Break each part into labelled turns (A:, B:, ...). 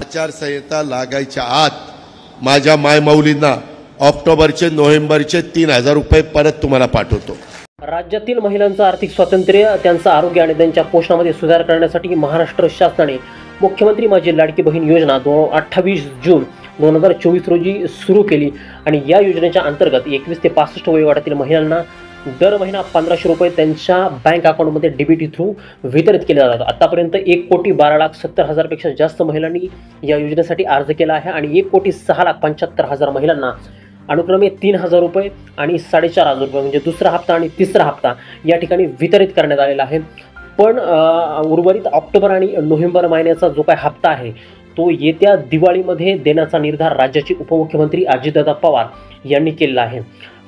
A: आचारसंहिता लागायच्या आत माझ्या मायमाऊलींना ऑक्टोबरचे नोव्हेंबरचे 3000 रुपये परत तुम्हाला पाठवतो।
B: राज्यातील महिलांचं आर्थिक स्वातंत्र्य, त्यांचं आरोग्य आणि त्यांच्या पोषणामध्ये सुधार करण्यासाठी महाराष्ट्र शासनाने मुख्यमंत्री माझी लाडकी बहीण योजना 28 जून 2024 रोजी सुरू केली आणि या योजनेच्या अंतर्गत 21 ते 65 वयोगटातील महिलांना दर महिना 1500 रुपये त्यांच्या बँक अकाउंटमध्ये डीबीटी थ्रू वितरित केले जातात। आतापर्यंत 1,12,70,000 पेक्षा जास्त महिलांनी या योजनेसाठी अर्ज केला आहे आणि 1,06,75,000 महिलांना अनुक्रमे 3,000 रुपये आणि 4,500 रुपये म्हणजे दुसरा हप्ता आणि तिसरा हप्ता या ठिकाणी वितरित करण्यात आलेला आहे। पण उर्वरित ऑक्टोबर आणि नोव्हेंबर महिन्याचा जो काही हप्ता आहे तो येत्या दिवाळीमध्ये देण्याचा निर्धार राज्याचे उपमुख्यमंत्री अजितदादा पवार यांनी केलेला आहे।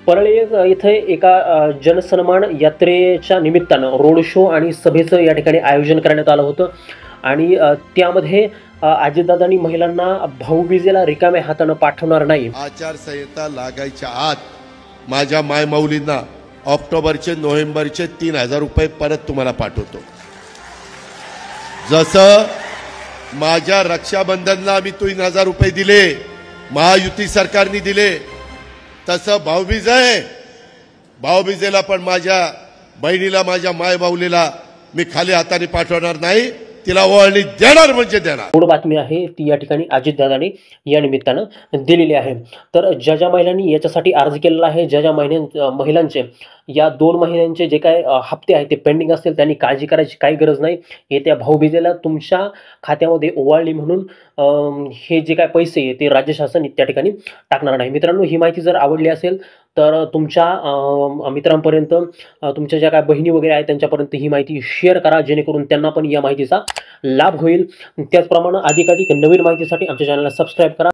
B: परळी येथे एका जनसन्मान यात्रेच्या निमित्तानं रोड शो आणि सभेचं या ठिकाणी आयोजन करण्यात आलं होतं आणि त्यामध्ये अजितदादांनी महिलांना भाऊबीजेला रिकाम्या हातानं पाठवणार नाही।
A: आचारसंहिता लागायच्या आत माझ्या मायमाऊलींना ऑक्टोबरचे नोव्हेंबरचे 3000 रुपये परत तुम्हाला पाठवतो। जसं माझ्या रक्षाबंधनला मी 3000 रुपये दिले, महायुती सरकारने दिले, तसं भाऊबीज आहे, भाऊबीजेला पण माझ्या बहिणीला माझ्या मायमाऊलीला मी खाली हाताने पाठवणार नाही, तिला ओवाळणी देणार म्हणजे देणार।
B: गोड बातमी आहे ती या ठिकाणी अजितदादांनी या निमित्तानं दिलेली आहे। तर ज्या महिलांनी याच्यासाठी अर्ज केलेला आहे, ज्या महिलांचे या 2 महिन्यांचे जे काय हप्ते आहेत ते पेंडिंग असतील त्यांनी काळजी करायची काही गरज नाही। येत्या भाऊबीजेला तुमच्या खात्यामध्ये ओवाळणी म्हणून हे जे काय पैसे आहे ते राज्य शासन त्या ठिकाणी टाकणार नाही। मित्रांनो, ही माहिती जर आवडली असेल तर तुमच्या मित्रांपर्यंत, तुमच्या ज्या काय बहिणी वगैरे आहेत त्यांच्यापर्यंत ही माहिती शेअर करा, जेणेकरून त्यांना पण या माहितीचा लाभ होईल। त्याचप्रमाणे अधिकाधिक नवीन माहितीसाठी आमच्या चॅनलला सबस्क्राईब करा।